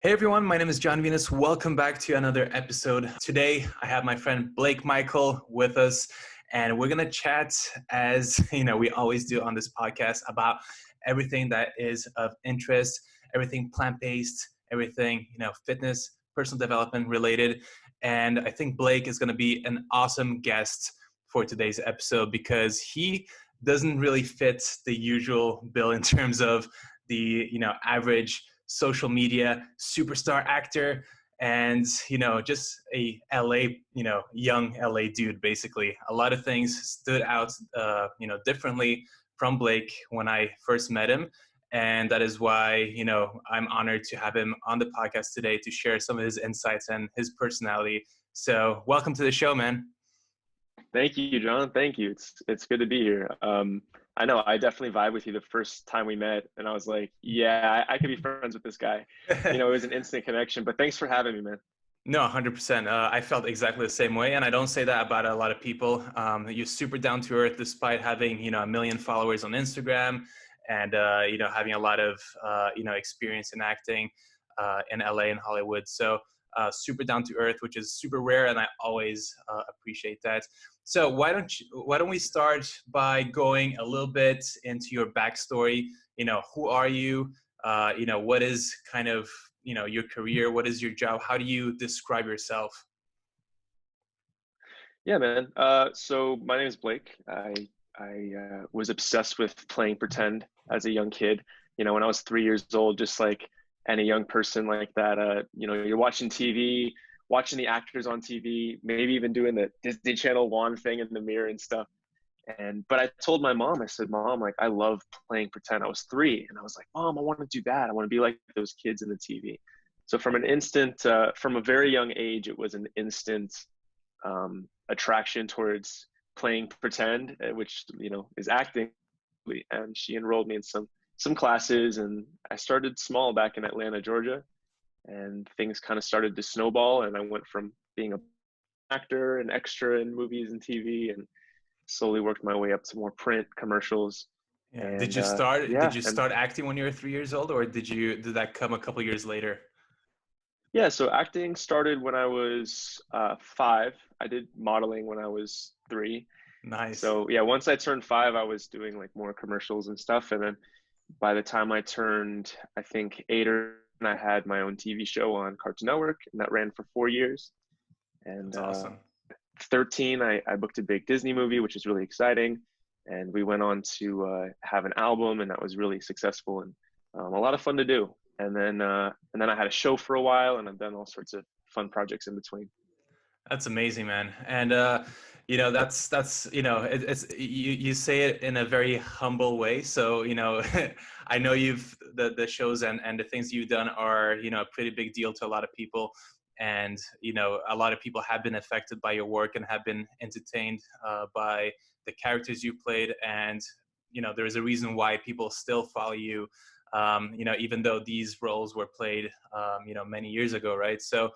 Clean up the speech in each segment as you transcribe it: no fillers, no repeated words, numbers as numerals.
Hey everyone, my name is John Venus. Welcome back to another episode. Today I have my friend Blake Michael with us, and we're gonna chat as we always do on this podcast about everything that is of interest, everything plant-based, everything fitness, personal development related. And I think Blake is gonna be an awesome guest for today's episode because he doesn't really fit the usual bill in terms of the average social media superstar actor and just a LA young LA dude. Basically a lot of things stood out differently from Blake when I first met him, and that is why I'm honored to have him on the podcast today to share some of his insights and his personality. So welcome to the show, man. Thank you, John. Thank you. It's good to be here. I know I definitely vibe with you the first time we met, and I was like, yeah, I could be friends with this guy. It was an instant connection. But thanks for having me, man. No, 100%. I felt exactly the same way. And I don't say that about a lot of people. You're super down to earth despite having, a million followers on Instagram and, having a lot of, experience in acting in LA and Hollywood. So super down to earth, which is super rare. And I always appreciate that. So why don't we start by going a little bit into your backstory? Who are you? What is kind of your career? What is your job? How do you describe yourself? Yeah, man. So my name is Blake. I was obsessed with playing pretend as a young kid. When I was 3 years old, just like any young person like that. You're watching TV, watching the actors on TV, maybe even doing the Disney Channel wand thing in the mirror and stuff. But I told my mom, I said, Mom, like, I love playing pretend. I was 3, and I was like, Mom, I want to do that. I want to be like those kids in the TV. So from a very young age, it was an instant attraction towards playing pretend, which is acting. And she enrolled me in some classes, and I started small back in Atlanta, Georgia, and things kind of started to snowball. And I went from being an actor and extra in movies and TV, and slowly worked my way up to more print commercials. Yeah. And Did you start yeah, did you and start acting when you were 3 years old, or did that come a couple years later? yeah, so acting started when I was 5. I did modeling when I was 3. Nice. So yeah, once I turned 5, I was doing like more commercials and stuff. And then by the time I turned, I think 8, I had my own TV show on Cartoon Network, and that ran for 4 years. And That's awesome. 13, I booked a big Disney movie, which is really exciting. And we went on to have an album, and that was really successful and a lot of fun to do. And then I had a show for a while, and I've done all sorts of fun projects in between. That's amazing, man. And that's it's you say it in a very humble way. So I know the shows and the things you've done are a pretty big deal to a lot of people, and a lot of people have been affected by your work and have been entertained by the characters you played, and there's a reason why people still follow you. Even though these roles were played, many years ago, right? So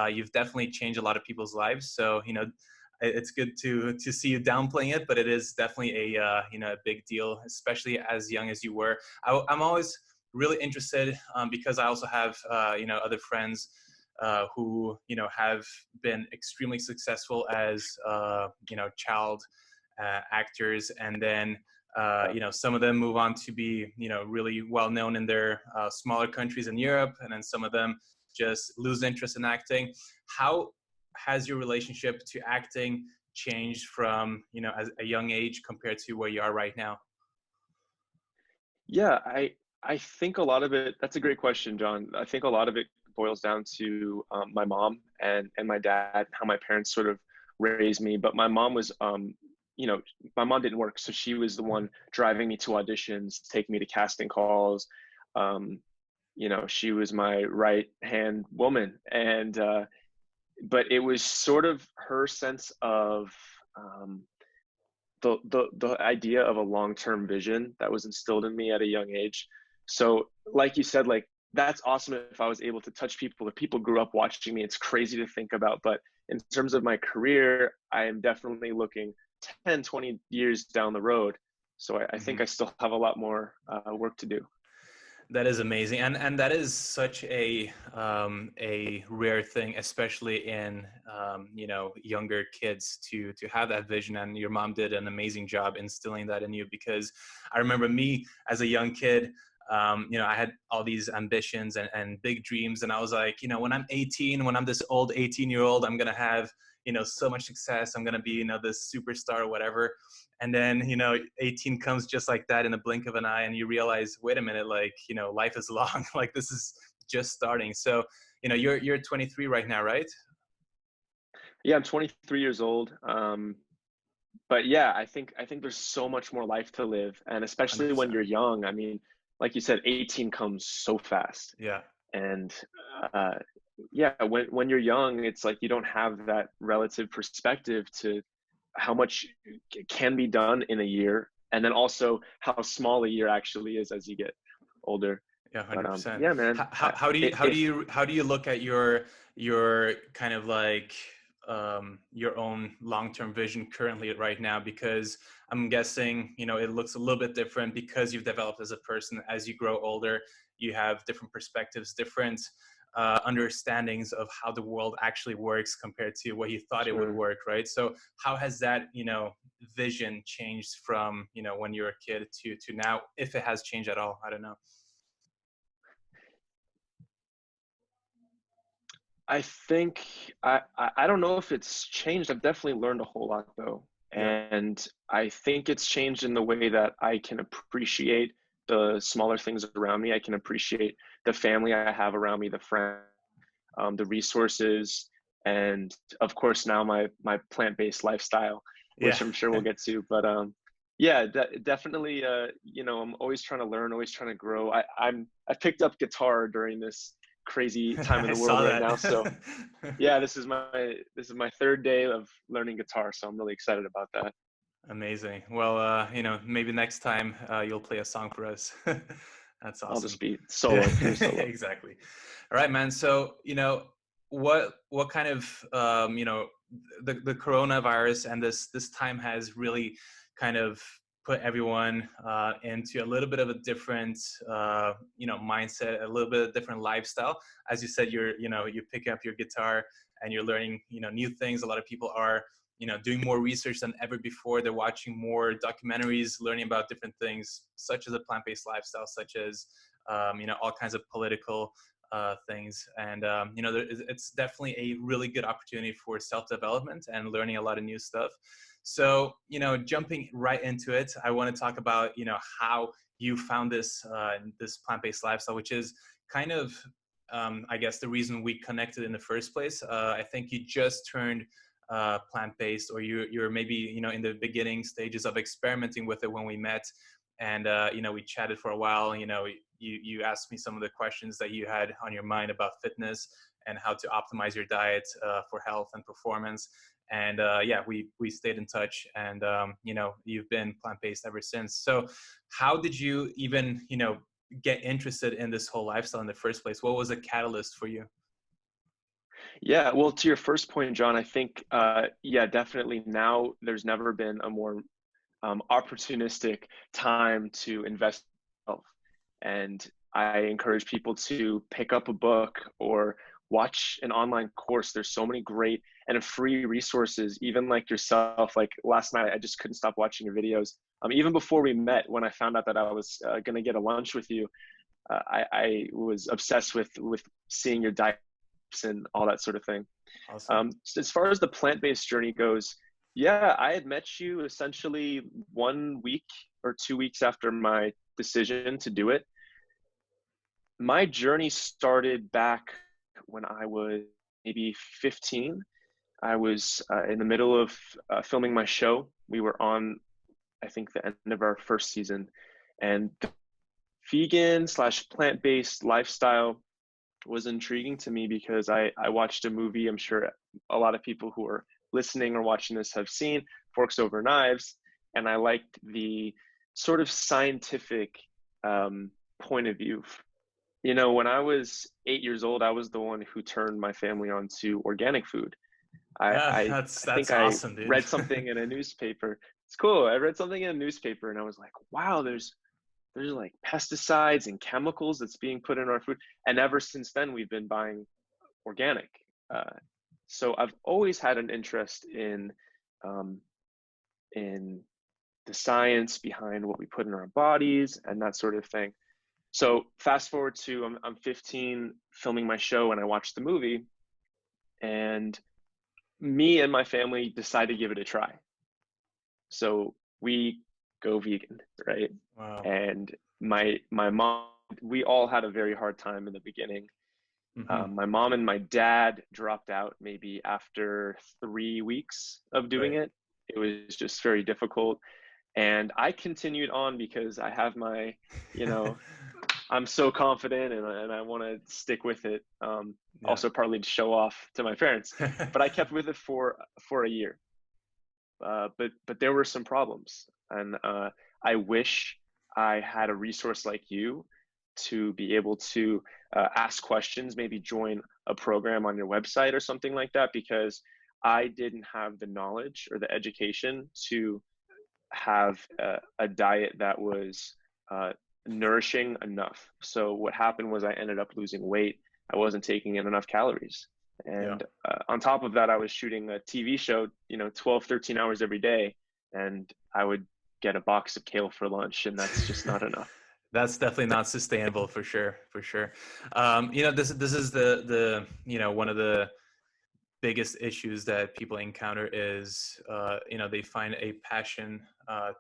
you've definitely changed a lot of people's lives. So it's good to see you downplaying it, but it is definitely a big deal, especially as young as you were. I'm always really interested because I also have other friends who have been extremely successful as child actors, and then some of them move on to be really well known in their smaller countries in Europe, and then some of them just lose interest in acting. How has your relationship to acting changed from as a young age compared to where you are right now? Yeah, I think a lot of it. That's a great question, John. I think a lot of it boils down to my mom and my dad, how my parents sort of raised me. But my mom was, my mom didn't work, so she was the one driving me to auditions, taking me to casting calls. Um, she was my right hand woman, and but it was sort of her sense of um, the idea of a long-term vision that was instilled in me at a young age. So like you said, like, that's awesome if I was able to touch people. If people grew up watching me, it's crazy to think about. But in terms of my career, I am definitely looking 10, 20 years down the road. So I think I still have a lot more work to do. That is amazing, and that is such a rare thing, especially in younger kids to have that vision. And your mom did an amazing job instilling that in you, because I remember me as a young kid. I had all these ambitions and big dreams, and I was like, when I'm 18, when I'm this old 18-year-old, I'm gonna have so much success. I'm gonna be this superstar or whatever. And then 18 comes just like that in a blink of an eye, and you realize, wait a minute, like life is long. Like this is just starting. So you're 23 right now, right? Yeah, I'm 23 years old. But yeah, I think there's so much more life to live, and especially when 100%. you're young. I mean, like you said, 18 comes so fast, Yeah. and uh, yeah, when you're young, it's like you don't have that relative perspective to how much can be done in a year, and then also how small a year actually is as you get older. Yeah, But 100%. yeah, man, How do you look at your kind of like your own long-term vision currently right now? Because I'm guessing it looks a little bit different because you've developed as a person. As you grow older, you have different perspectives, different understandings of how the world actually works compared to what you thought it would sure. work, right? So how has that vision changed from when you were a kid to now, if it has changed at all? I don't know. I think I don't know if it's changed. I've definitely learned a whole lot though. Yeah. And I think it's changed in the way that I can appreciate the smaller things around me. I can appreciate the family I have around me, the friends, the resources, and of course now my plant-based lifestyle, Yeah. which I'm sure we'll get to. But yeah, definitely. I'm always trying to learn, always trying to grow. I picked up guitar during this crazy time in I the world saw right now. So that. yeah, this is my third day of learning guitar, so I'm really excited about that. Amazing. Well, maybe next time you'll play a song for us. That's I'll awesome. just be Yeah, solo, pure solo. exactly. All right, man. So, what kind of the coronavirus and this time has really kind of put everyone into a little bit of a different mindset, a little bit of different lifestyle. As you said, you pick up your guitar and you're learning new things. A lot of people are doing more research than ever before. They're watching more documentaries, learning about different things, such as a plant-based lifestyle, such as all kinds of political things. And it's definitely a really good opportunity for self-development and learning a lot of new stuff. So jumping right into it, I want to talk about how you found this plant-based lifestyle, which is kind of I guess the reason we connected in the first place. I think you just turned plant-based, or you're maybe in the beginning stages of experimenting with it when we met. And we chatted for a while. You asked me some of the questions that you had on your mind about fitness and how to optimize your diet for health and performance. And yeah, we stayed in touch, and you've been plant-based ever since. So how did you even get interested in this whole lifestyle in the first place? What was a catalyst for you? Yeah, well, to your first point, John, I think yeah, definitely now there's never been a more opportunistic time to invest in yourself. And I encourage people to pick up a book or watch an online course. There's so many great and free resources, even like yourself. Like last night, I just couldn't stop watching your videos. Even before we met, when I found out that I was going to get a lunch with you, I was obsessed with seeing your diets and all that sort of thing. Awesome. So as far as the plant-based journey goes, yeah, I had met you essentially 1 week or 2 weeks after my decision to do it. My journey started back when I was maybe 15. I was in the middle of filming my show. We were on, I think, the end of our first season, and the vegan slash plant-based lifestyle was intriguing to me because I watched a movie. I'm sure a lot of people who are listening or watching this have seen Forks Over Knives, and I liked the sort of scientific point of view. When I was 8 years old, I was the one who turned my family onto organic food. I Yeah, I, that's I think that's I awesome, dude. read something in a newspaper. It's cool. I read something in a newspaper, and I was like, wow, there's like pesticides and chemicals that's being put in our food. And ever since then, we've been buying organic. Uh, so I've always had an interest um, in the science behind what we put in our bodies and that sort of thing. So fast forward to I'm 15, filming my show, and I watched the movie, and me and my family decided to give it a try. So we go vegan, right? Wow. And my mom, we all had a very hard time in the beginning. Mm-hmm. My mom and my dad dropped out maybe after 3 weeks of doing Right. it. It was just very difficult. And I continued on because I have my, you know, I'm so confident, and I want to stick with it. Yeah. Also partly to show off to my parents, but I kept with it for a year. But there were some problems, and I wish I had a resource like you to be able to ask questions, maybe join a program on your website or something like that, because I didn't have the knowledge or the education to have a diet that was nourishing enough. So what happened was I ended up losing weight. I wasn't taking in enough calories. Yeah. And on top of that, I was shooting a TV show, 12, 13 hours every day. And I would get a box of kale for lunch, and that's just not enough. That's definitely not sustainable for sure, for sure. This is the one of the biggest issues that people encounter is they find a passion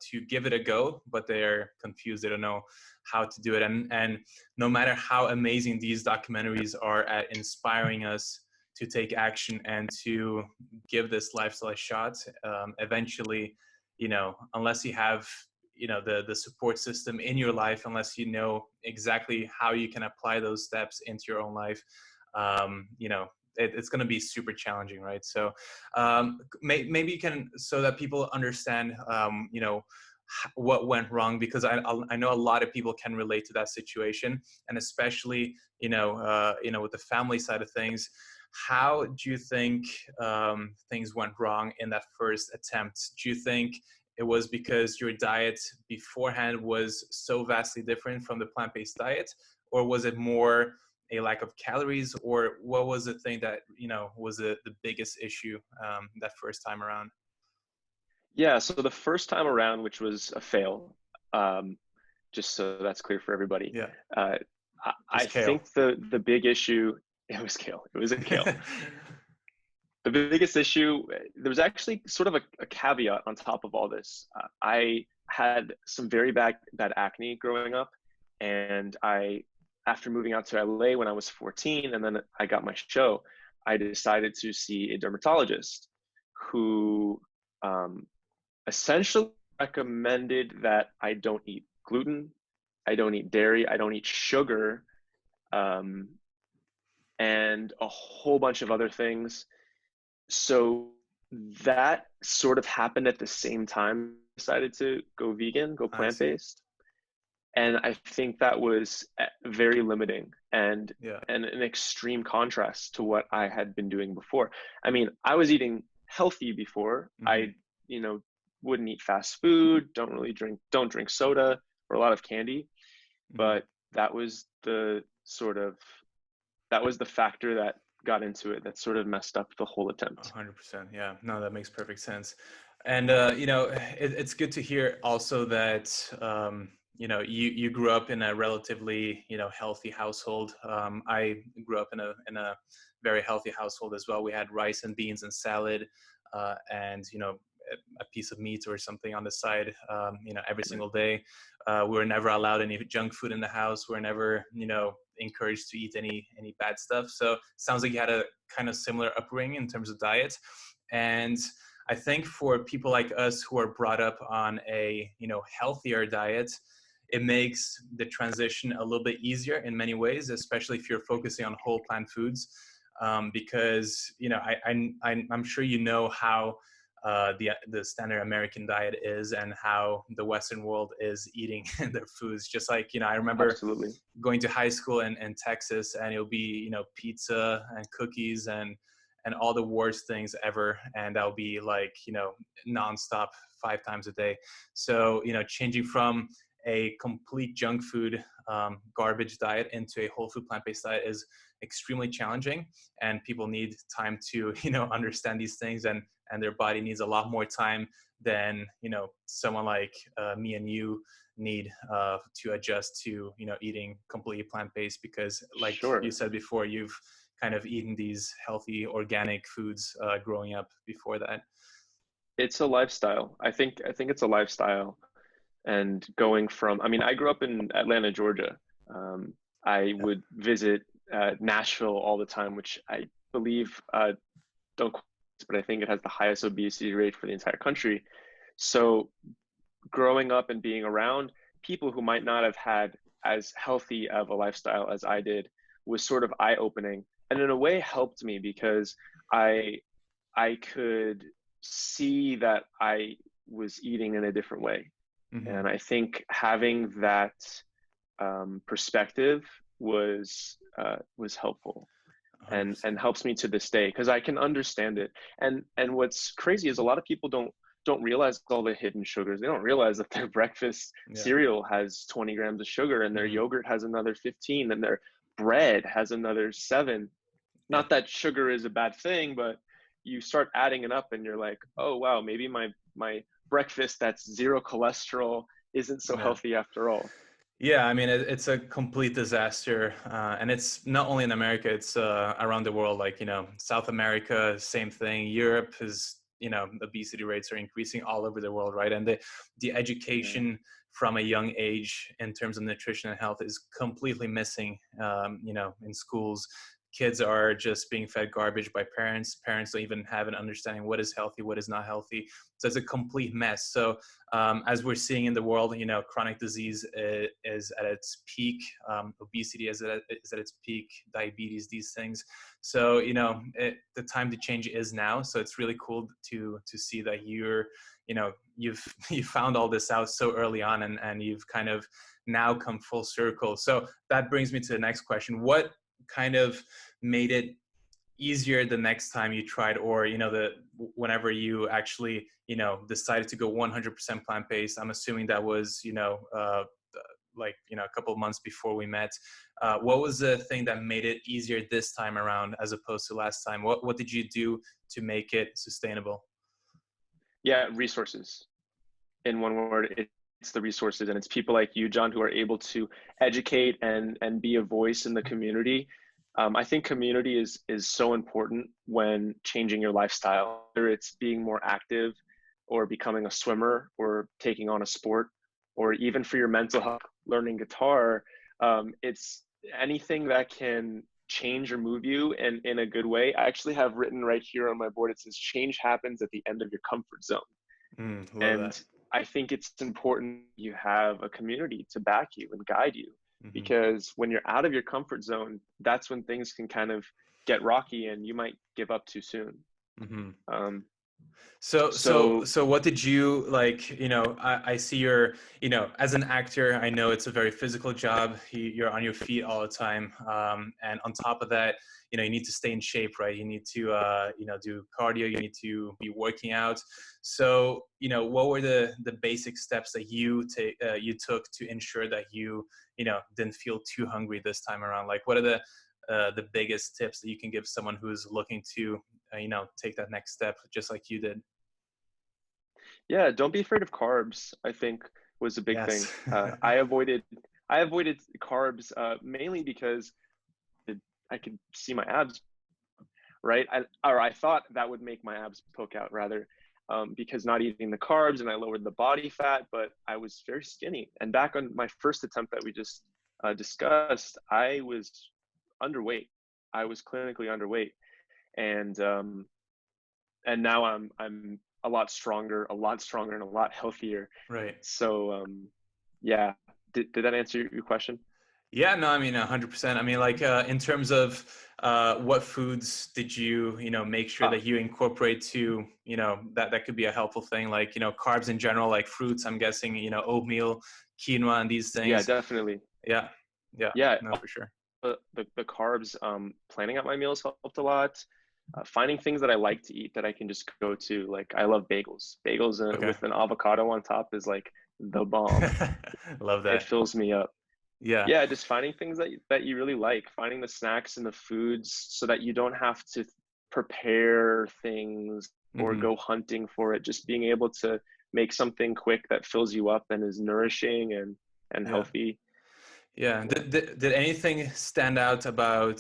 to give it a go, but they're confused. They don't know how to do it, and no matter how amazing these documentaries are at inspiring us to take action and to give this lifestyle a shot, eventually, unless you have the support system in your life, unless you know exactly how you can apply those steps into your own life, it's going to be super challenging, right? So maybe you can, so that people understand what went wrong, because I know a lot of people can relate to that situation, and especially with the family side of things. How do you think things went wrong in that first attempt? Do you think it was because your diet beforehand was so vastly different from the plant-based diet, or was it more a lack of calories, or what was the thing that was the biggest issue that first time around? Yeah, so the first time around, which was a fail, um, just so that's clear for everybody, Yeah, uh, I just kale. think the big issue, it was kale. It was a kale. The biggest issue, there was actually sort of a caveat on top of all this. I had some very bad acne growing up, and after moving out to LA when I was 14, and then I got my show, I decided to see a dermatologist who um, essentially recommended that I don't eat gluten, I don't eat dairy, I don't eat sugar, um, and a whole bunch of other things. So that sort of happened at the same time I decided to go vegan, go I see. plant-based. And I think that was very limiting Yeah. and an extreme contrast to what I had been doing before. I mean, I was eating healthy before. Hmm. I, wouldn't eat fast food, don't drink soda or a lot of candy, Hmm. but that was that was the factor that got into it that sort of messed up the whole attempt. 100%. Yeah, no, that makes perfect sense. And it's good to hear also that you grew up in a relatively healthy household. I grew up in a very healthy household as well. We had rice and beans and salad, and a piece of meat or something on the side, every Right. single day. We were never allowed any junk food in the house. We were never encouraged to eat any bad stuff. So it sounds like you had a kind of similar upbringing in terms of diet. And I think for people like us who are brought up on a healthier diet, it makes the transition a little bit easier in many ways, especially if you're focusing on whole plant foods, because I'm sure how the standard American diet is, and how the Western world is eating their foods. Just like I remember Absolutely. going to high school in Texas, and it'll be pizza and cookies and all the worst things ever, and that'll be like nonstop 5 times a day. So changing from a complete junk food, garbage diet into a whole food plant-based diet is extremely challenging, and people need time to, understand these things, and their body needs a lot more time than, someone like me and you need to adjust to, eating completely plant-based, because like you Sure. said before, you've kind of eaten these healthy organic foods growing up before that. It's a lifestyle. I think it's a lifestyle. And going from, I mean, I grew up in Atlanta, Georgia. I Yeah. would visit Nashville all the time, which I believe, don't quote this, but I think it has the highest obesity rate for the entire country. So growing up and being around people who might not have had as healthy of a lifestyle as I did was sort of eye-opening, and in a way helped me because I I could see that I was eating in a different way. Hmm. And I think having that perspective was helpful, and 100%. helps me to this day because I can understand it. And what's crazy is a lot of people don't realize all the hidden sugars. They don't realize that their breakfast Yeah. cereal has 20 grams of sugar, and their Hmm. yogurt has another 15, and their bread has another 7. Yeah. Not that sugar is a bad thing, but you start adding it up and you're like, oh wow, maybe my breakfast that's zero cholesterol isn't so Yeah. healthy after all. Yeah, I mean, it's a complete disaster. And it's not only in America, it's around the world. Like, South America, same thing. Europe is, obesity rates are increasing all over the world, right? And the Yeah. education from a young age in terms of nutrition and health is completely missing, in schools. Kids are just being fed garbage by parents. Parents don't even have an understanding what is healthy, what is not healthy. So it's a complete mess. So as we're seeing in the world, chronic disease is at its peak. Obesity is at its peak. Diabetes, these things. So the time to change is now. So it's really cool to see that you've you found all this out so early on, and you've kind of now come full circle. So that brings me to the next question. What kind of made it easier the next time you tried, or whenever you actually decided to go 100% plant-based? I'm assuming that was like a couple of months before we met. What was the thing that made it easier this time around as opposed to last time? What did you do to make it sustainable? Yeah, resources. In one word, it's the resources, and it's people like you, John, who are able to educate and be a voice in the community. I think community is so important when changing your lifestyle, whether it's being more active or becoming a swimmer or taking on a sport, or even for your mental health, learning guitar. It's anything that can change or move you in a good way. I actually have written right here on my board, it says change happens at the end of your comfort zone. Love that. And I think it's important you have a community to back you and guide you, Hmm. because when you're out of your comfort zone, that's when things can kind of get rocky and you might give up too soon. Hmm. Um, so So what did you like, I see you're, as an actor, I know it's a very physical job. You're on your feet all the time. And on top of that, you need to stay in shape, right? You need to, do cardio, you need to be working out. So, what were the basic steps that you took to ensure that didn't feel too hungry this time around? Like, what are the biggest tips that you can give someone who's looking to, take that next step, just like you did? yeah, don't be afraid of carbs, I think was a big thing. Yes. I avoided carbs mainly because I could see my abs, right? Or I thought that would make my abs poke out rather, because not eating the carbs, and I lowered the body fat, but I was very skinny. And back on my first attempt that we just discussed, I was underweight. I was clinically underweight, and now I'm a lot stronger, and a lot healthier. Right. So yeah, did that answer your question? Yeah, no, I mean, 100%. I mean, like, in terms of what foods did you, make sure Ah, that you incorporate to, that could be a helpful thing, like, carbs in general, like fruits, I'm guessing, oatmeal, quinoa, and these yeah, things. definitely. Yeah. Yeah. Yeah, No, for sure. the carbs, planning out my meals helped a lot. finding things that I like to eat that I can just go to. Like I love bagels. Bagels Okay. with an avocado on top is like the bomb. Love It that. fills me up. Yeah. Yeah, just finding things that you really like, finding the snacks and the foods so that you don't have to prepare things or Hmm. go hunting for it. Just being able to make something quick that fills you up and is nourishing and Yeah. healthy. Yeah. Yeah. Did anything stand out about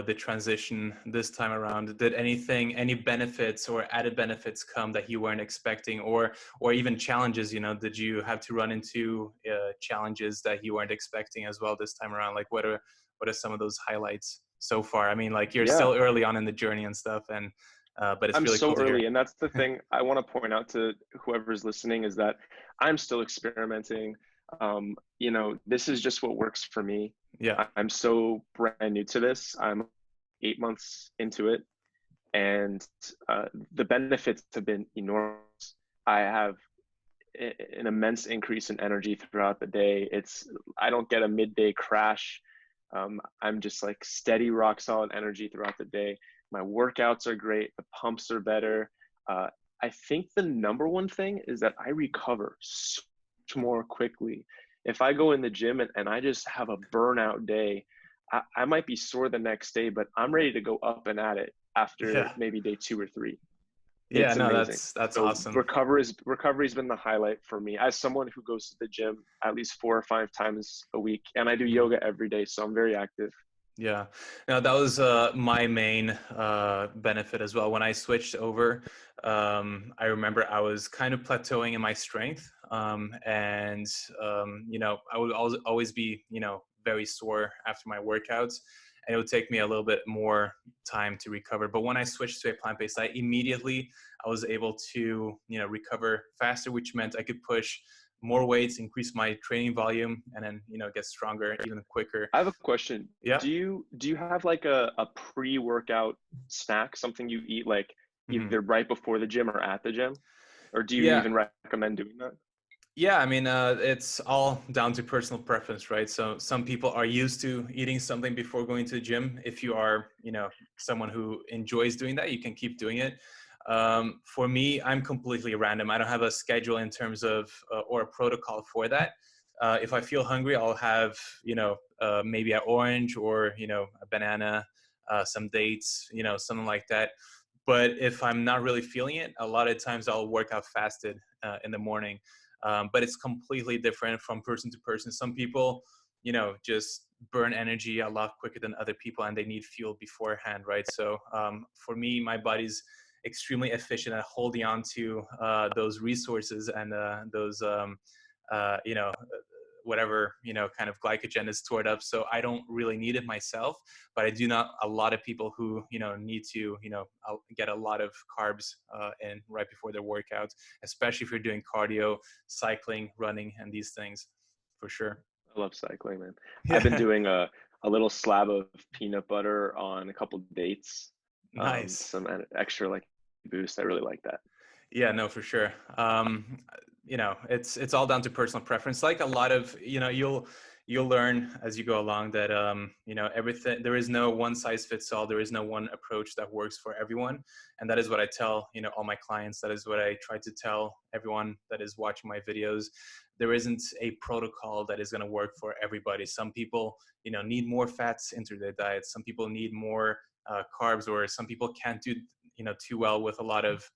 the transition this time around? Did any benefits or added benefits come that you weren't expecting, or even challenges? You know, did you have to run into challenges that you weren't expecting as well this time around? Like, what are some of those highlights so far? I mean, like you're Yeah. still early on in the journey and stuff, and but it's I'm really so cool to hear. early, and that's the thing I want to point out to whoever's listening is that I'm still experimenting. This is just what works for me. Yeah. I'm so brand new to this. I'm 8 months into it, and the benefits have been enormous. I have an immense increase in energy throughout the day. I don't get a midday crash. I'm just like steady, rock solid energy throughout the day. My workouts are great. The pumps are better. Uh, I think the number one thing is that I recover so much more quickly. If I go in the gym and I just have a burnout day, I might be sore the next day, but I'm ready to go up and at it after Yeah. maybe day 2 or 3. Yeah. It's No, amazing. that's So awesome. recovery's been the highlight for me as someone who goes to the gym at least 4 or 5 times a week, and I do Mhm. yoga every day, so I'm very active. Yeah, now that was my main benefit as well. When I switched over, I remember I was kind of plateauing in my strength, and you know, I would always be, you know, very sore after my workouts, and it would take me a little bit more time to recover. But when I switched to a plant-based diet, immediately I was able to, you know, recover faster, which meant I could push more weights, increase my training volume, and then, you know, get stronger even quicker. I have a question. Yeah. Do you have like a pre-workout snack, something you eat like Hmm. either right before the gym or at the gym? Or do you Yeah. even recommend doing that? Yeah. I mean, it's all down to personal preference, right? So some people are used to eating something before going to the gym. If you are, you know, someone who enjoys doing that, you can keep doing it. For me, I'm completely random. I don't have a schedule in terms of or a protocol for that. If I feel hungry, I'll have, you know, maybe an orange or, you know, a banana, some dates, you know, something like that. But if I'm not really feeling it, a lot of times I'll work out fasted in the morning. But it's completely different from person to person. Some people, you know, just burn energy a lot quicker than other people, and they need fuel beforehand, right? So for me, my body's extremely efficient at holding on to those resources and those, you know, whatever, you know, kind of glycogen is stored up. So I don't really need it myself, but I do not a lot of people who, you know, need to, you know, get a lot of carbs in right before their workouts, especially if you're doing cardio, cycling, running, and these things, for sure. I love cycling, man. I've been Yeah. doing a little slab of peanut butter on a couple dates. Nice. Some extra like boost. I really like that. Yeah, no, for sure. You know, it's all down to personal preference. Like a lot of, you know, you'll learn as you go along that you know, everything, there is no one size fits all. There is no one approach that works for everyone. And that is what I tell, you know, all my clients. That is what I try to tell everyone that is watching my videos. There isn't a protocol that is going to work for everybody. Some people, you know, need more fats into their diet. Some people need more carbs, or some people can't do, you know, too well with a lot of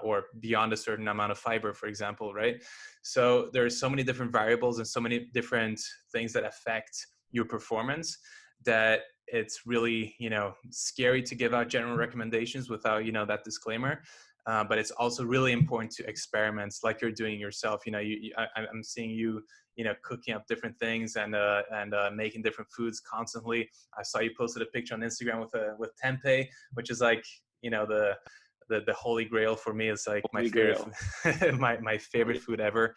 or beyond a certain amount of fiber, for example, right? So there's so many different variables and so many different things that affect your performance that it's really, you know, scary to give out general recommendations without, you know, that disclaimer. But it's also really important to experiments like you're doing yourself. You know, I'm seeing you, you know, cooking up different things and making different foods constantly. I saw you posted a picture on Instagram with tempeh, which is like, you know, the holy grail for me. Is like my Holy favorite Grail. my Oh, favorite yeah. food ever.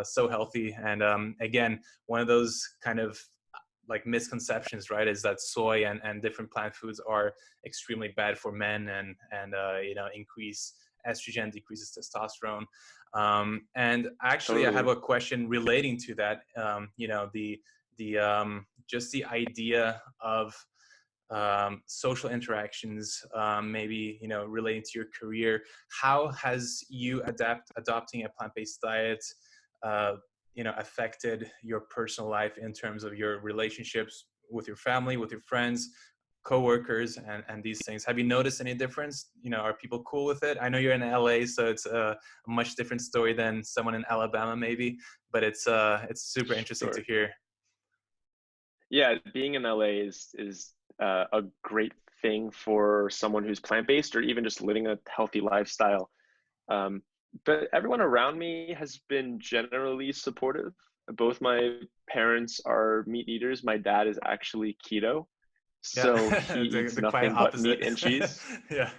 So healthy. And again, one of those kind of like misconceptions, right, is that soy and different plant foods are extremely bad for men and you know, increase estrogen, decreases testosterone. And actually I have Totally. a question relating to that. You know, the just the idea of social interactions, maybe, you know, relating to your career. How has you adopting a plant-based diet, uh, you know, affected your personal life in terms of your relationships with your family, with your friends, coworkers, and these things? Have you noticed any difference? You know, are people cool with it? I know you're in LA, so it's a much different story than someone in Alabama, maybe, but it's super interesting to Sure. hear. Yeah, being in LA is a great thing for someone who's plant-based or even just living a healthy lifestyle. Um, but everyone around me has been generally supportive. Both my parents are meat eaters. My dad is actually keto, Yeah, so he eats the quite nothing but opposite. meat and cheese. Yeah,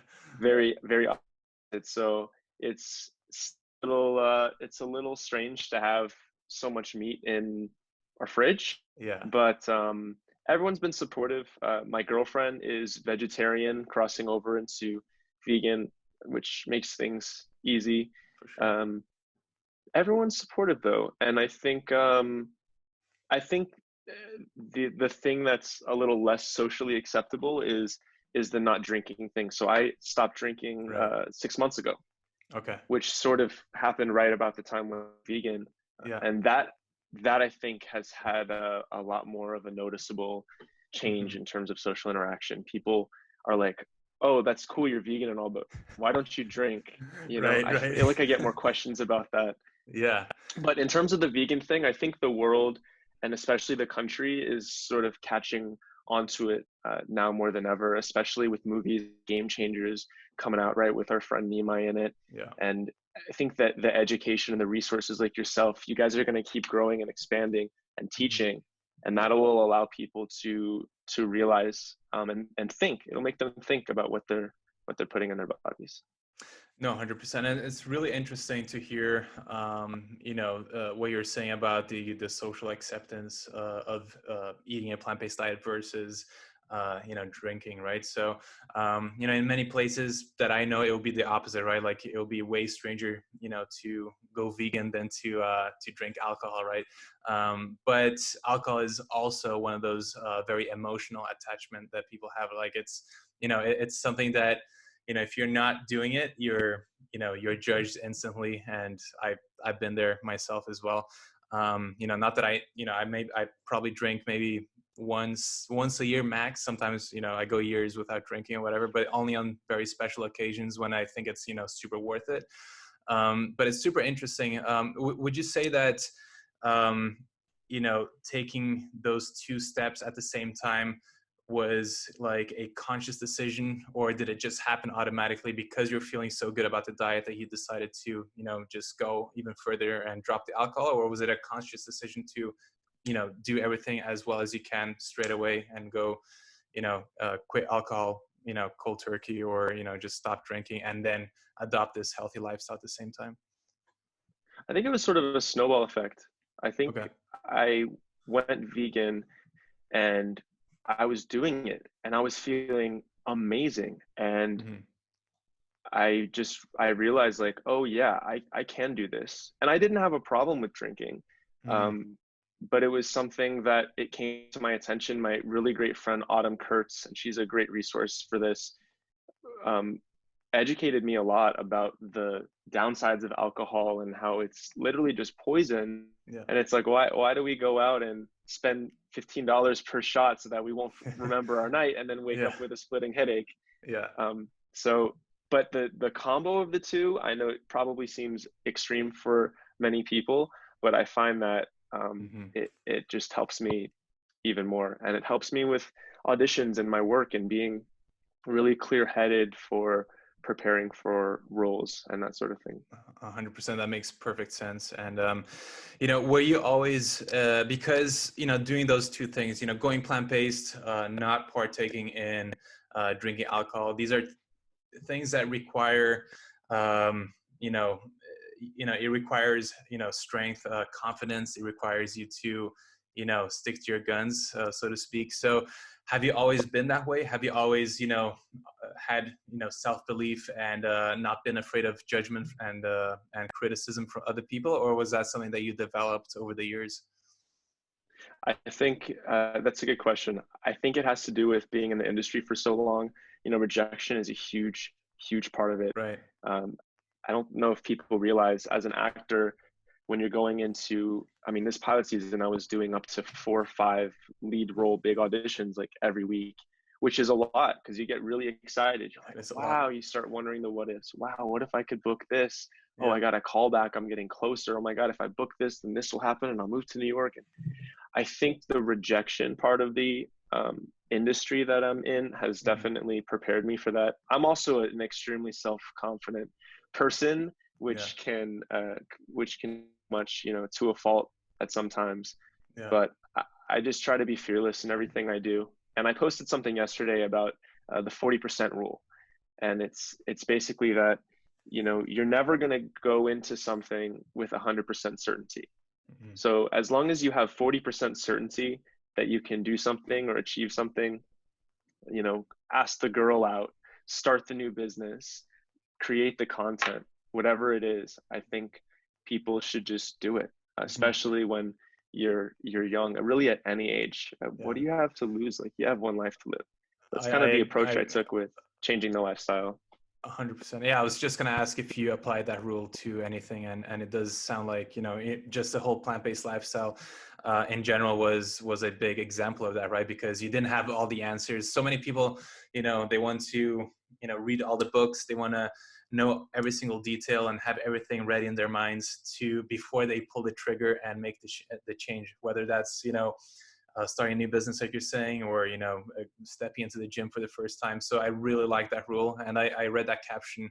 Very, very opposite. So it's it's a little strange to have so much meat in our fridge, yeah, but everyone's been supportive. My girlfriend is vegetarian, crossing over into vegan, which makes things easy. for sure. Um, Everyone's supportive though, and I think the thing that's a little less socially acceptable is the not drinking thing. So I stopped drinking Right. 6 months ago, Okay. which sort of happened right about the time when I was vegan, Yeah. and that I think has had a lot more of a noticeable change Hmm. in terms of social interaction. People are like, "Oh, that's cool, you're vegan and all, but why don't you drink?" You know, Right. I Right. feel like I get more questions about that. Yeah. But in terms of the vegan thing, I think the world and especially the country is sort of catching onto it now more than ever, especially with movies, Game Changers coming out, right, with our friend Nimai in it. Yeah. And I think that the education and the resources like yourself, you guys are going to keep growing and expanding and Hmm. teaching. And that will allow people to realize and think. It'll make them think about what they're putting in their bodies. No, 100%. And it's really interesting to hear, you know, what you're saying about the social acceptance of eating a plant-based diet versus, you know, drinking, right? So, you know, in many places that I know, it will be the opposite, right? Like it will be way stranger, you know, to go vegan than to drink alcohol, right? But alcohol is also one of those very emotional attachment that people have. Like it's, you know, it's something that, you know, if you're not doing it, you're, you know, you're judged instantly. And I've been there myself as well. You know, not that I, you know, I probably drink maybe once a year max. Sometimes, you know, I go years without drinking or whatever, but only on very special occasions when I think it's, you know, super worth it. But it's super interesting. Would you say that, um, you know, taking those two steps at the same time was like a conscious decision, or did it just happen automatically because you're feeling so good about the diet that you decided to, you know, just go even further and drop the alcohol? Or was it a conscious decision to, you know, do everything as well as you can straight away and go, you know, quit alcohol, you know, cold turkey, or, you know, just stop drinking and then adopt this healthy lifestyle at the same time? I think it was sort of a snowball effect. I think Okay. I went vegan and I was doing it and I was feeling amazing. And Hmm. I realized like, oh yeah, I can do this. And I didn't have a problem with drinking. Hmm. Um, but it was something that it came to my attention. My really great friend, Autumn Kurtz, and she's a great resource for this, um, educated me a lot about the downsides of alcohol and how it's literally just poison. Yeah. And it's like, why do we go out and spend $15 per shot so that we won't remember our night and then wake Yeah. up with a splitting headache? Yeah. So, but the combo of the two, I know it probably seems extreme for many people, but I find that Hmm. it just helps me even more, and it helps me with auditions and my work and being really clear-headed for preparing for roles and that sort of thing. 100%. That makes perfect sense. And, you know, were you always, because, you know, doing those two things, you know, going plant-based, not partaking in drinking alcohol, these are things that require, you know, it requires, you know, strength, confidence. It requires you to, you know, stick to your guns, so to speak. So have you always been that way? Have you always, you know, had, you know, self-belief and not been afraid of judgment and criticism from other people? Or was that something that you developed over the years? I think that's a good question. I think it has to do with being in the industry for so long. You know, rejection is a huge, huge part of it. Right. Um, I don't know if people realize as an actor, when you're going into, I mean, this pilot season, I was doing up to 4 or 5 lead role big auditions like every week, which is a lot because you get really excited. You're like, It's a lot. wow, you start wondering the what ifs. Wow, what if I could book this? Oh, Yeah. I got a call back. I'm getting closer. Oh my God, if I book this, then this will happen and I'll move to New York. And I think the rejection part of the industry that I'm in has Mhm. definitely prepared me for that. I'm also an extremely self-confident person, Yeah. which can much, you know, to a fault at sometimes. Yeah. But I just try to be fearless in everything I do. And I posted something yesterday about the 40% rule, and it's basically that, you know, you're never going to go into something with 100% certainty. Mhm. So as long as you have 40% certainty that you can do something or achieve something, you know, ask the girl out, start the new business, create the content, whatever it is, I think people should just do it, Mhm. especially when you're young, really at any age. What Yeah. do you have to lose? Like you have one life to live. That's I, kind of the I, approach I, I took with changing the lifestyle. 100%. Yeah, I was just gonna ask if you applied that rule to anything, and it does sound like, you know, just the whole plant-based lifestyle in general was a big example of that, right? Because you didn't have all the answers. So many people, you know, they want to, you know, read all the books. They want to know every single detail and have everything ready in their minds to before they pull the trigger and make the change. Whether that's, you know, starting a new business like you're saying, or, you know, stepping into the gym for the first time. So I really like that rule, and I read that caption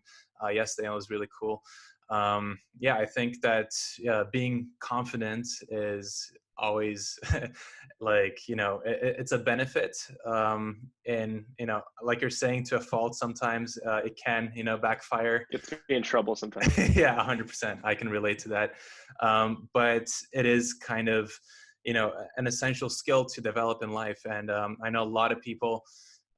yesterday and it was really cool. Yeah, I think that being confident is always like, you know, it's a benefit, and, you know, like you're saying, to a fault sometimes it can, you know, backfire. Gets me in trouble sometimes. Yeah, 100%. I can relate to that. But it is kind of, you know, an essential skill to develop in life. And I know a lot of people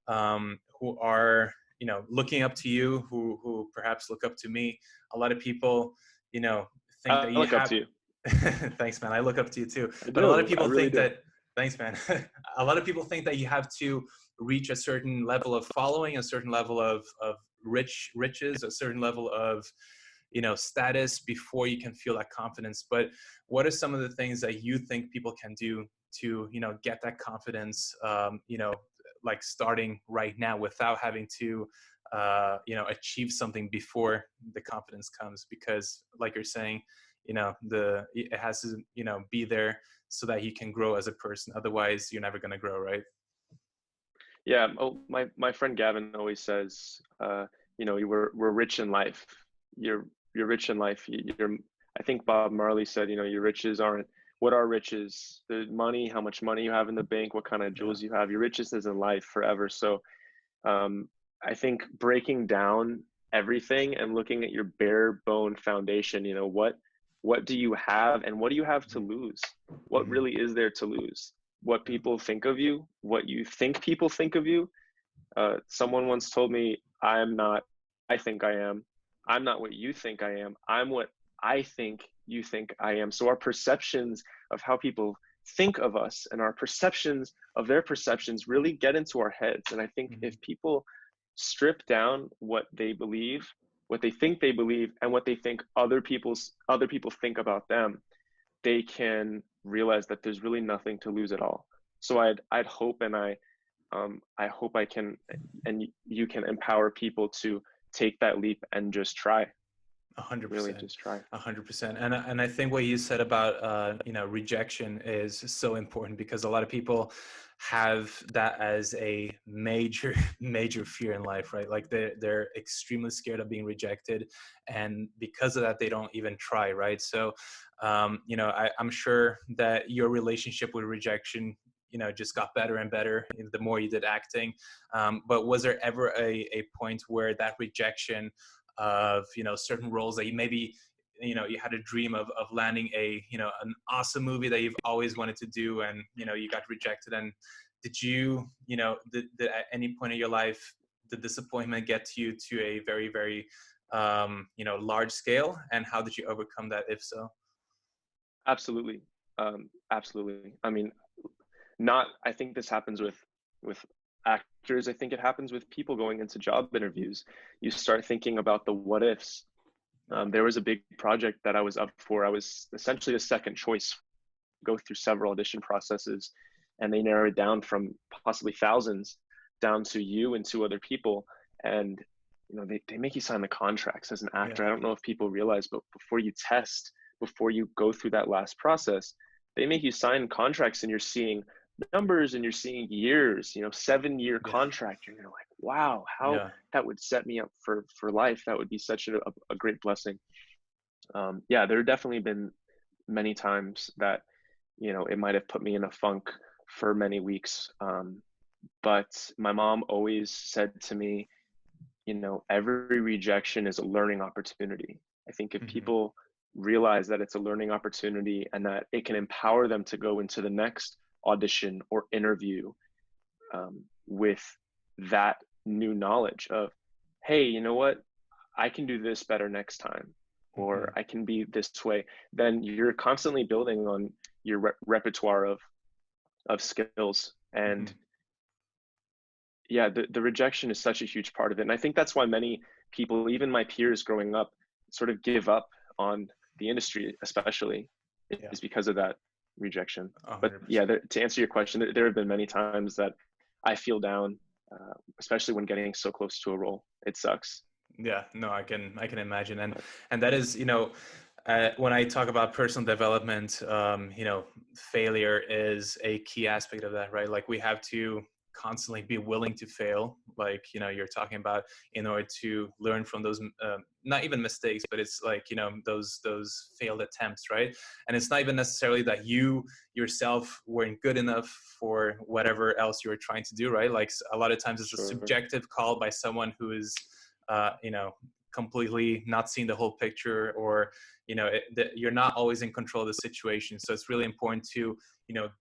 who are, you know, looking up to you, who perhaps look up to me. A lot of people, you know, think that I you look up have. to you. Thanks, man. I look up to you too. I But a lot of do. I people really think do. that. Thanks, man. A lot of people think that you have to reach a certain level of following, a certain level of riches, a certain level of, you know, status before you can feel that confidence. But what are some of the things that you think people can do to, you know, get that confidence, you know, like starting right now without having to, you know, achieve something before the confidence comes? Because like you're saying, you know, it has to, you know, be there so that you can grow as a person. Otherwise you're never going to grow, right? Yeah, oh, my friend Gavin always says, you know, we're rich in life. You're rich in life. You're, I think Bob Marley said, you know, your riches aren't what are riches? The money, how much money you have in the bank, what kind of Yeah. jewels you have. Your riches is in life forever. So, um, I think breaking down everything and looking at your bare bone foundation, you know, what do you have and what do you have to lose? What Mm-hmm. really is there to lose? What Yeah. people think of you, what you think people think of you. Someone once told me, I'm not, I think I am. I'm not what you think I am. I'm what I think you think I am. So our perceptions of how people think of us and our perceptions of their perceptions really get into our heads. And I think Mm-hmm. if people strip down what they believe, what they think they believe, and what they think other people think about them, they can realize that there's really nothing to lose at all. So I'd hope, and I hope I can, and you can empower people to take that leap and just try, A hundred really percent, just try. 100%. And I think what you said about you know, rejection is so important, because a lot of people have that as a major major fear in life, right? Like they're extremely scared of being rejected, and because of that they don't even try, right? So you know, I'm sure that your relationship with rejection, you know, just got better and better the more you did acting. But was there ever a point where that rejection of, you know, certain roles that you maybe, you know, you had a dream of landing a, you know, an awesome movie that you've always wanted to do, and, you know, you got rejected? And did you, you know, did at any point in your life the disappointment get to you to a very very you know, large scale, and how did you overcome that, if so? Absolutely. Absolutely. I mean, I think this happens with actors. I think it happens with people going into job interviews. You start thinking about the what ifs. There was a big project that I was up for. I was essentially the second choice, go through several audition processes, and they narrowed down from possibly thousands down to you and two other people. And they make you sign the contracts as an actor. I don't know if people realize, but before you test, before you go through that last process, they make you sign contracts, and you're seeing numbers and you're seeing years, 7-year contract. And you're like, wow, how that would set me up for life. That would be such a great blessing. There have definitely been many times that, it might have put me in a funk for many weeks. But my mom always said to me, every rejection is a learning opportunity. I think if people realize that it's a learning opportunity and that it can empower them to go into the next audition or interview with that new knowledge of, hey, you know what, I can do this better next time, or I can be this way, then you're constantly building on your repertoire of skills. And the rejection is such a huge part of it. And I think that's why many people, even my peers growing up, sort of give up on the industry, especially, is because of that rejection. 100%. But to answer your question, there have been many times that I feel down, especially when getting so close to a role. It sucks. Yeah, no, I can imagine. And that is, when I talk about personal development, failure is a key aspect of that, right? Like, we have to constantly be willing to fail, like, you're talking about, in order to learn from those, not even mistakes, but it's like, those failed attempts, right? And it's not even necessarily that you yourself weren't good enough for whatever else you were trying to do, right? Like, a lot of times it's a subjective call by someone who is, completely not seeing the whole picture, or, you're not always in control of the situation. So it's really important to,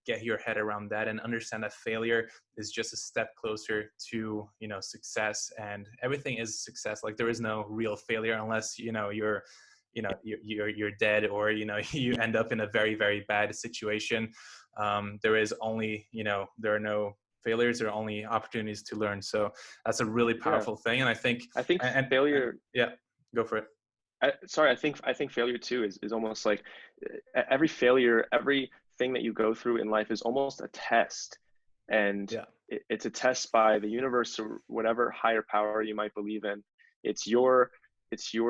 get your head around that and understand that failure is just a step closer to, success, and everything is success. Like, there is no real failure unless, you're dead, or, you end up in a very, very bad situation. There is only, there are no failures, are only opportunities to learn. So that's a really powerful thing. And I think failure. Go for it. I think failure too is almost like every failure, everything that you go through in life is almost a test. And it's a test by the universe or whatever higher power you might believe in. It's your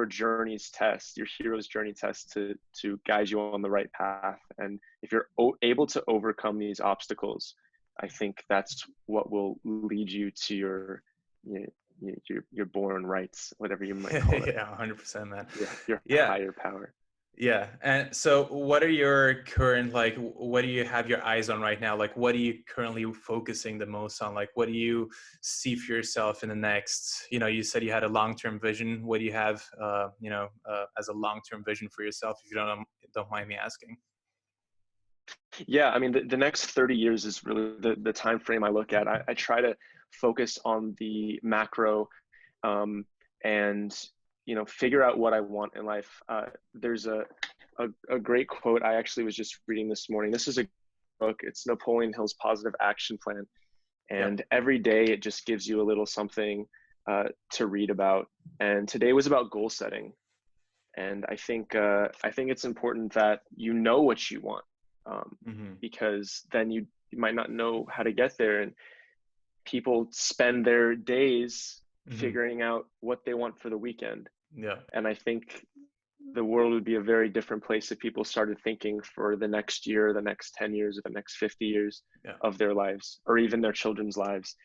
journey's test, your hero's journey test to guide you on the right path. And if you're able to overcome these obstacles, I think that's what will lead you to your born rights, whatever you might call it. 100%, man. Your higher power. Yeah. And so what are your current, like, what do you have your eyes on right now? Like, what are you currently focusing the most on? Like, what do you see for yourself in the next, you said you had a long-term vision. What do you have, as a long-term vision for yourself, if you don't mind me asking? Yeah, I mean, the next 30 years is really the time frame I look at. I try to focus on the macro, and figure out what I want in life. There's a great quote I actually was just reading this morning. This is a book. It's Napoleon Hill's Positive Action Plan, and every day it just gives you a little something to read about. And today was about goal setting, and I think it's important that you know what you want. Because then you might not know how to get there, and people spend their days figuring out what they want for the weekend. And I think the world would be a very different place if people started thinking for the next year, the next 10 years, or the next 50 years of their lives, or even their children's lives.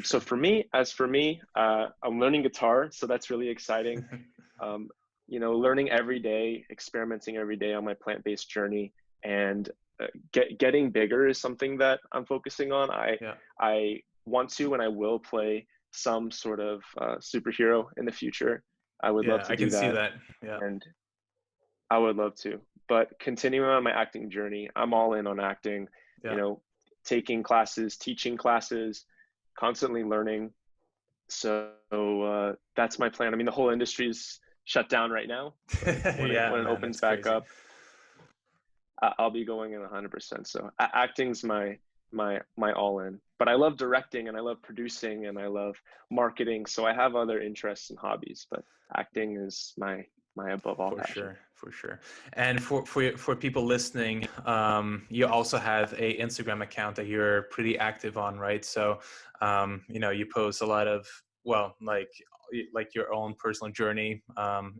So for me, I'm learning guitar, so that's really exciting. Learning every day, experimenting every day on my plant-based journey. And getting bigger is something that I'm focusing on. I want to, and I will play some sort of superhero in the future. I would love to do that. I can see that. And I would love to. But continuing on my acting journey, I'm all in on acting. Taking classes, teaching classes, constantly learning. So that's my plan. I mean, the whole industry is shut down right now. When it opens back up, I'll be going in 100%. So acting's my my all in. But I love directing and I love producing and I love marketing. So I have other interests and hobbies, but acting is my above all passion. For sure. And for people listening, you also have a Instagram account that you're pretty active on, right? So, you know, you post a lot of, well, like your own personal journey.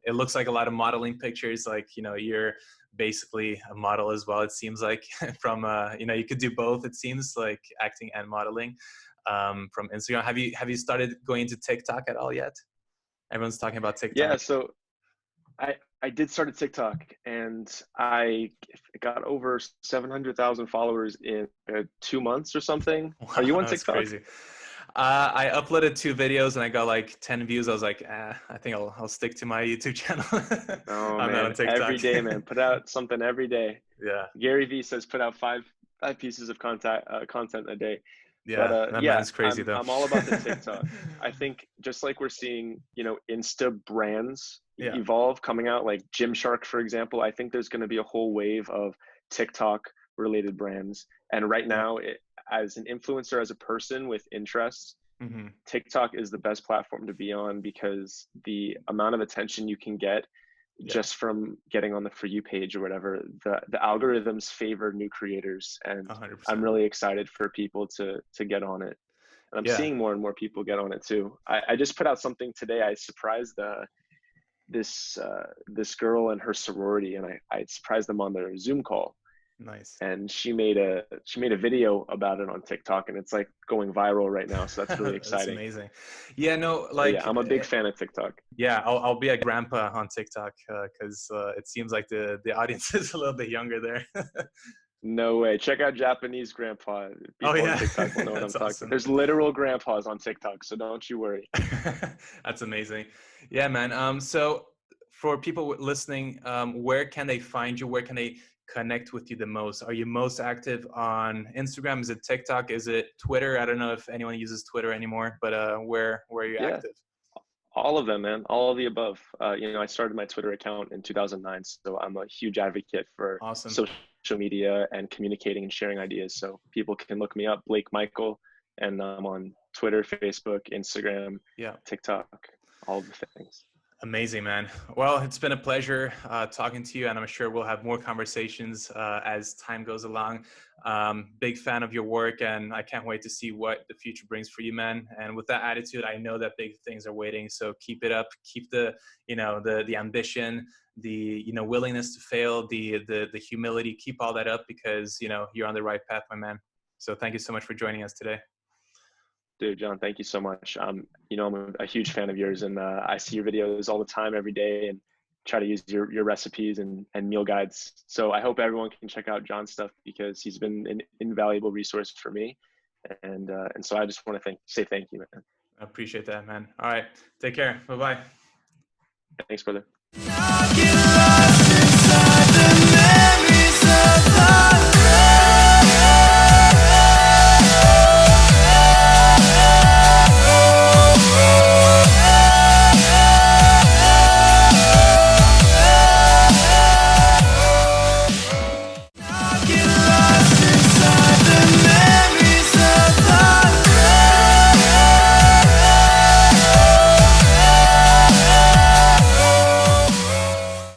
It looks like a lot of modeling pictures. Like, you know, you're basically a model as well. It seems like from, you know, you could do both. It seems like acting and modeling from Instagram. Have you started going into TikTok at all yet? Everyone's talking about Yeah, TikTok. so I did start a TikTok and I got over 700,000 followers in 2 months or something. Wow, Are you on that's TikTok? crazy. I uploaded 2 videos and I got like 10 views. I was like, I think I'll stick to my YouTube channel. Oh I'm not on man, every TikTok. day, man. Put out something every day. Yeah, Gary Vee says put out five pieces of content a day. But yeah, that man yeah, is crazy though. I'm all about the TikTok. I think just like we're seeing, you know, Insta brands Yeah, evolve coming out, like Gymshark, for example. I think there's going to be a whole wave of TikTok related brands. And right yeah. now, as an influencer, as a person with interests, Hmm. TikTok is the best platform to be on because the amount of attention you can get Yeah, just from getting on the For You page or whatever, the algorithms favor new creators, and I'm 100%. really excited for people to get on it. And I'm Yeah. seeing more and more people get on it too. I just put out something today. I surprised this girl and her sorority, and I surprised them on their Zoom call, Nice. and she made a video about it on TikTok, and it's like going viral right now. So that's really That's exciting. amazing. Yeah, no, So yeah, like, I'm a big fan of TikTok. yeah, I'll be a grandpa on TikTok because it seems like the audience is a little bit younger there. No way. Check out Japanese grandpa. Oh People on yeah, TikTok will know what I'm that's talking about. awesome. There's literal grandpas on TikTok, so don't you worry. That's amazing. Yeah, man. So for people listening, where can they find you? Where can they connect with you the most? Are you most active on Instagram? Is it TikTok? Is it Twitter? I don't know if anyone uses Twitter anymore, but where are you Yeah, active? all of them, man. All of the above. You know, I started my Twitter account in 2009, so I'm a huge advocate for Awesome. social media and communicating and sharing ideas. So people can look me up, Blake Michael, and I'm on Twitter, Facebook, Instagram, Yeah. TikTok, all of the things. Amazing, man. Well, it's been a pleasure talking to you, and I'm sure we'll have more conversations as time goes along. Big fan of your work, and I can't wait to see what the future brings for you, man. And with that attitude, I know that big things are waiting. So keep it up. Keep the, you know, the ambition, the, you know, willingness to fail, the humility. Keep all that up because, you know, you're on the right path, my man. So thank you so much for joining us today. Dude, John, thank you so much. You know, I'm a huge fan of yours, and I see your videos all the time, every day, and try to use your recipes and meal guides. So I hope everyone can check out John's stuff because he's been an invaluable resource for me, and so I just want to say thank you, man. I appreciate that, man. All right, take care. Bye bye. Thanks, brother.